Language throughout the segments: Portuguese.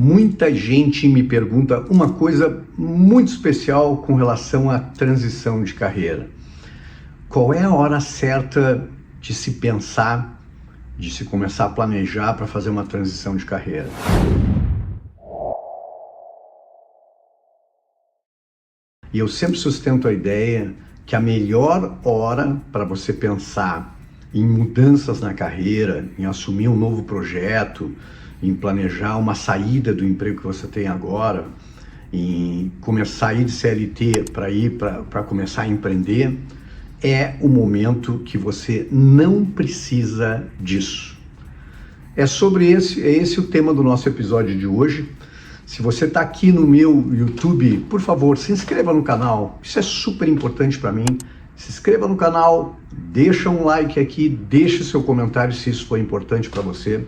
Muita gente me pergunta uma coisa muito especial com relação à transição de carreira. Qual é a hora certa de se pensar, de se começar a planejar para fazer uma transição de carreira? E eu sempre sustento a ideia que a melhor hora para você pensar em mudanças na carreira, em assumir um novo projeto, em planejar uma saída do emprego que você tem agora, em começar a ir de CLT para começar a empreender, é o momento que você não precisa disso. É esse o tema do nosso episódio de hoje. Se você está aqui no meu YouTube, por favor, se inscreva no canal. Isso é super importante para mim. Se inscreva no canal, deixa um like aqui, deixe seu comentário se isso for importante para você.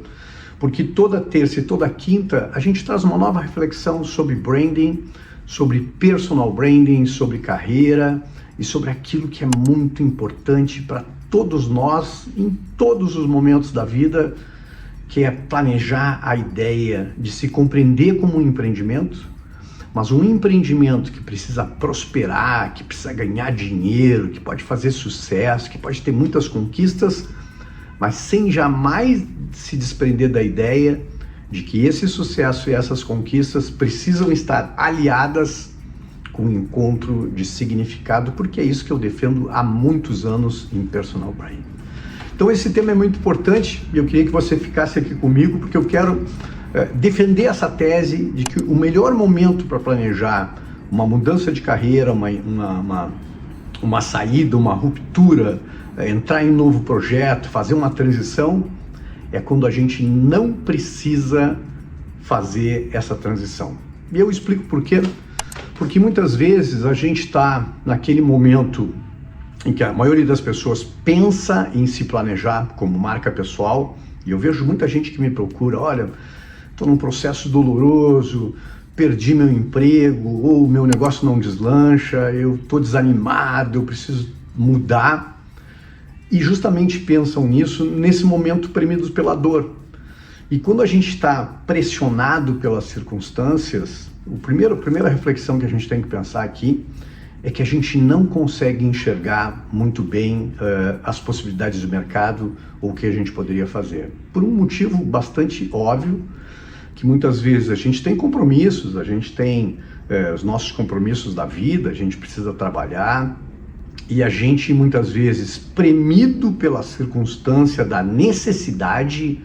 Porque toda terça e toda quinta a gente traz uma nova reflexão sobre branding, sobre personal branding, sobre carreira e sobre aquilo que é muito importante para todos nós em todos os momentos da vida, que é planejar a ideia de se compreender como um empreendimento, mas um empreendimento que precisa prosperar, que precisa ganhar dinheiro, que pode fazer sucesso, que pode ter muitas conquistas, mas sem jamais se desprender da ideia de que esse sucesso e essas conquistas precisam estar aliadas com um encontro de significado, porque é isso que eu defendo há muitos anos em Personal Branding. Então esse tema é muito importante e eu queria que você ficasse aqui comigo, porque eu quero defender essa tese de que o melhor momento para planejar uma mudança de carreira, uma saída, uma ruptura, entrar em um novo projeto, fazer uma transição, é quando a gente não precisa fazer essa transição. E eu explico por quê. Porque muitas vezes a gente está naquele momento em que a maioria das pessoas pensa em se planejar como marca pessoal, e eu vejo muita gente que me procura, olha, estou num processo doloroso, perdi meu emprego, ou meu negócio não deslancha, eu estou desanimado, eu preciso mudar. E justamente pensam nisso nesse momento premidos pela dor. E quando a gente está pressionado pelas circunstâncias, a primeira reflexão que a gente tem que pensar aqui é que a gente não consegue enxergar muito bem as possibilidades do mercado ou o que a gente poderia fazer. Por um motivo bastante óbvio, que muitas vezes a gente tem compromissos, a gente tem os nossos compromissos da vida, a gente precisa trabalhar, e a gente muitas vezes, premido pela circunstância da necessidade,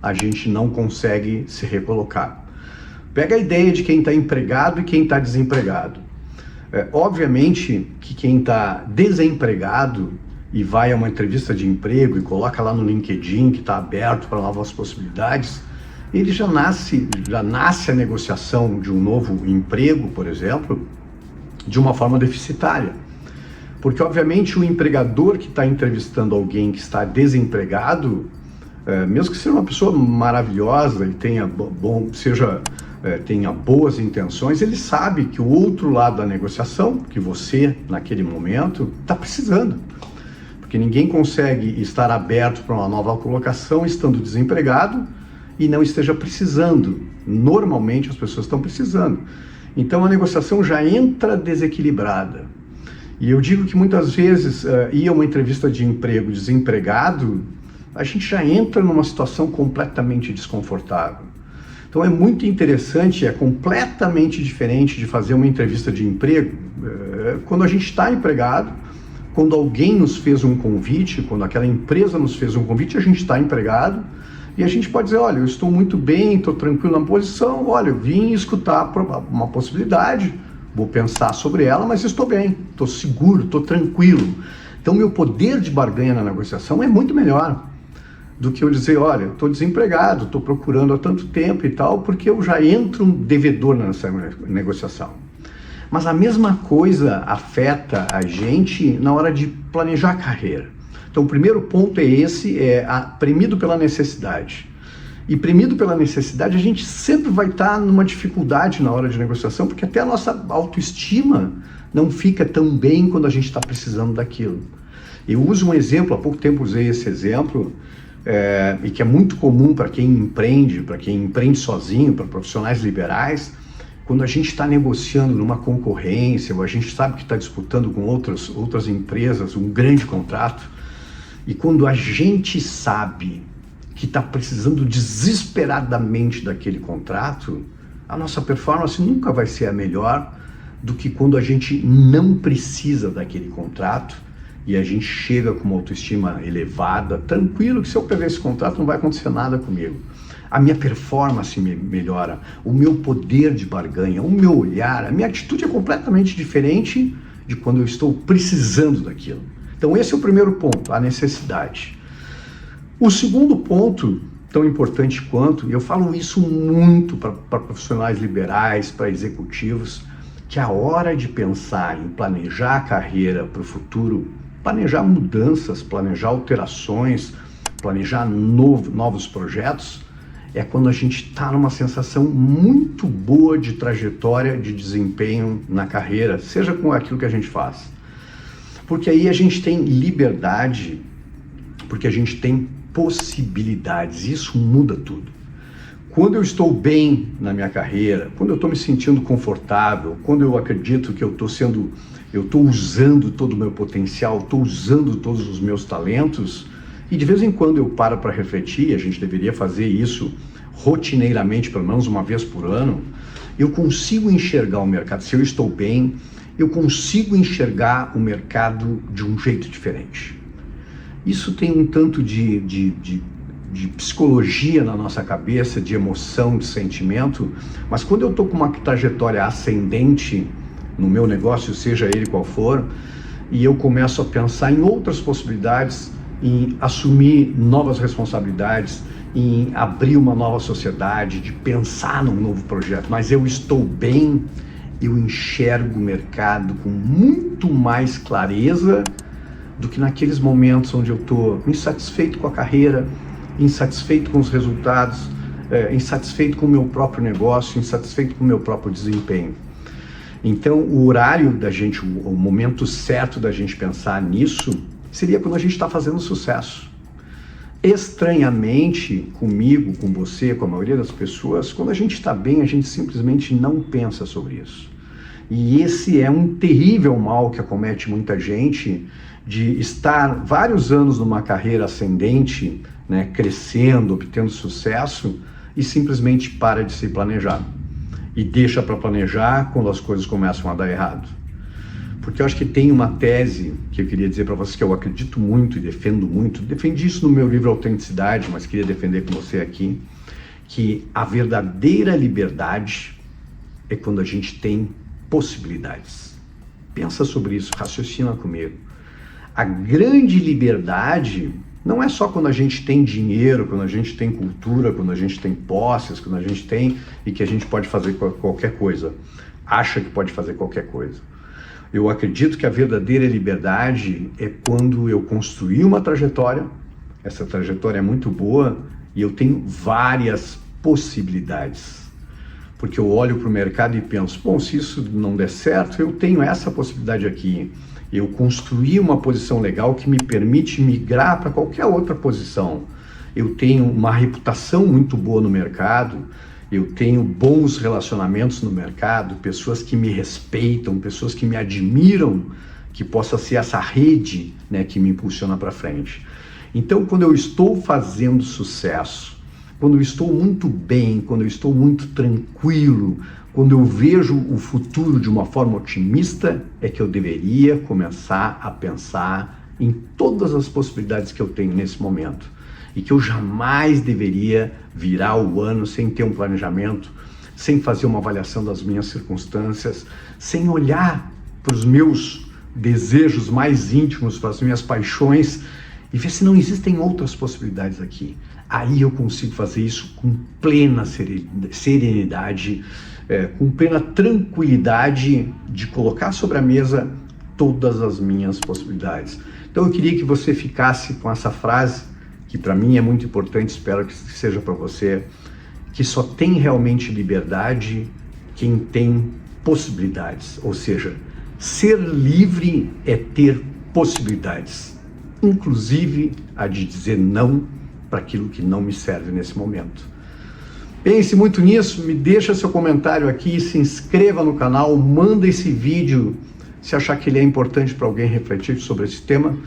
a gente não consegue se recolocar. Pega a ideia de quem está empregado e quem está desempregado. Obviamente que quem está desempregado e vai a uma entrevista de emprego e coloca lá no LinkedIn que está aberto para novas possibilidades, ele já nasce a negociação de um novo emprego, por exemplo, de uma forma deficitária. Porque, obviamente, o empregador que está entrevistando alguém que está desempregado, mesmo que seja uma pessoa maravilhosa e tenha boas intenções, ele sabe que o outro lado da negociação, que você, naquele momento, está precisando. Porque ninguém consegue estar aberto para uma nova colocação estando desempregado e não esteja precisando. Normalmente, as pessoas estão precisando. Então, a negociação já entra desequilibrada. E eu digo que muitas vezes, ir a uma entrevista de emprego desempregado, a gente já entra numa situação completamente desconfortável. Então é muito interessante, é completamente diferente de fazer uma entrevista de emprego quando a gente está empregado, quando alguém nos fez um convite, quando aquela empresa nos fez um convite, a gente está empregado e a gente pode dizer, olha, eu estou muito bem, estou tranquilo na posição, olha, eu vim escutar uma possibilidade, vou pensar sobre ela, mas estou bem, estou seguro, estou tranquilo. Então meu poder de barganha na negociação é muito melhor do que eu dizer, olha, estou desempregado, estou procurando há tanto tempo e tal, porque eu já entro um devedor nessa negociação. Mas a mesma coisa afeta a gente na hora de planejar a carreira. Então o primeiro ponto é esse, premido pela necessidade. E premido pela necessidade, a gente sempre vai estar numa dificuldade na hora de negociação, porque até a nossa autoestima não fica tão bem quando a gente está precisando daquilo. Eu uso um exemplo, há pouco tempo usei esse exemplo, e que é muito comum para quem empreende sozinho, para profissionais liberais, quando a gente está negociando numa concorrência, ou a gente sabe que está disputando com outras empresas um grande contrato, e quando a gente sabe que está precisando desesperadamente daquele contrato, a nossa performance nunca vai ser a melhor do que quando a gente não precisa daquele contrato e a gente chega com uma autoestima elevada, tranquilo que se eu pegar esse contrato não vai acontecer nada comigo. A minha performance melhora, o meu poder de barganha, o meu olhar, a minha atitude é completamente diferente de quando eu estou precisando daquilo. Então esse é o primeiro ponto, a necessidade. O segundo ponto, tão importante quanto, e eu falo isso muito para profissionais liberais, para executivos, que a hora de pensar em planejar a carreira para o futuro, planejar mudanças, planejar alterações, planejar novos projetos, é quando a gente está numa sensação muito boa de trajetória, de desempenho na carreira, seja com aquilo que a gente faz. Porque aí a gente tem liberdade, porque a gente tem possibilidades, isso muda tudo. Quando eu estou bem na minha carreira, quando eu estou me sentindo confortável, quando eu acredito que eu estou usando todo o meu potencial, estou usando todos os meus talentos, e de vez em quando eu paro para refletir, a gente deveria fazer isso rotineiramente, pelo menos uma vez por ano, eu consigo enxergar o mercado. Se eu estou bem, eu consigo enxergar o mercado de um jeito diferente. Isso tem um tanto de psicologia na nossa cabeça, de emoção, de sentimento, mas quando eu estou com uma trajetória ascendente no meu negócio, seja ele qual for, e eu começo a pensar em outras possibilidades, em assumir novas responsabilidades, em abrir uma nova sociedade, de pensar num novo projeto, mas eu estou bem, eu enxergo o mercado com muito mais clareza do que naqueles momentos onde eu estou insatisfeito com a carreira, insatisfeito com os resultados, insatisfeito com o meu próprio negócio, insatisfeito com o meu próprio desempenho. Então, o horário da gente, o momento certo da gente pensar nisso, seria quando a gente está fazendo sucesso. Estranhamente, comigo, com você, com a maioria das pessoas, quando a gente está bem, a gente simplesmente não pensa sobre isso. E esse é um terrível mal que acomete muita gente, de estar vários anos numa carreira ascendente, né, crescendo, obtendo sucesso, e simplesmente para de se planejar. E deixa para planejar quando as coisas começam a dar errado. Porque eu acho que tem uma tese que eu queria dizer para vocês que eu acredito muito e defendo muito. Defendi isso no meu livro Autenticidade, mas queria defender com você aqui, que a verdadeira liberdade é quando a gente tem possibilidades. Pensa sobre isso, raciocina comigo. A grande liberdade não é só quando a gente tem dinheiro, quando a gente tem cultura, quando a gente tem posses, quando a gente tem e que a gente pode fazer qualquer coisa, acha que pode fazer qualquer coisa. Eu acredito que a verdadeira liberdade é quando eu construí uma trajetória, essa trajetória é muito boa e eu tenho várias possibilidades. Porque eu olho para o mercado e penso, bom, se isso não der certo, eu tenho essa possibilidade aqui. Eu construí uma posição legal que me permite migrar para qualquer outra posição. Eu tenho uma reputação muito boa no mercado, eu tenho bons relacionamentos no mercado, pessoas que me respeitam, pessoas que me admiram, que possa ser essa rede, né, que me impulsiona para frente. Então, quando eu estou fazendo sucesso, quando eu estou muito bem, quando eu estou muito tranquilo, quando eu vejo o futuro de uma forma otimista, é que eu deveria começar a pensar em todas as possibilidades que eu tenho nesse momento. E que eu jamais deveria virar o ano sem ter um planejamento, sem fazer uma avaliação das minhas circunstâncias, sem olhar para os meus desejos mais íntimos, para as minhas paixões e ver se não existem outras possibilidades aqui. Aí eu consigo fazer isso com plena serenidade, com plena tranquilidade de colocar sobre a mesa todas as minhas possibilidades. Então eu queria que você ficasse com essa frase, que para mim é muito importante, espero que seja para você, que só tem realmente liberdade quem tem possibilidades. Ou seja, ser livre é ter possibilidades, inclusive a de dizer não para aquilo que não me serve nesse momento. Pense muito nisso, me deixa seu comentário aqui, se inscreva no canal, manda esse vídeo se achar que ele é importante para alguém refletir sobre esse tema,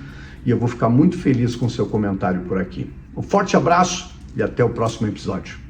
e eu vou ficar muito feliz com o seu comentário por aqui. Um forte abraço e até o próximo episódio.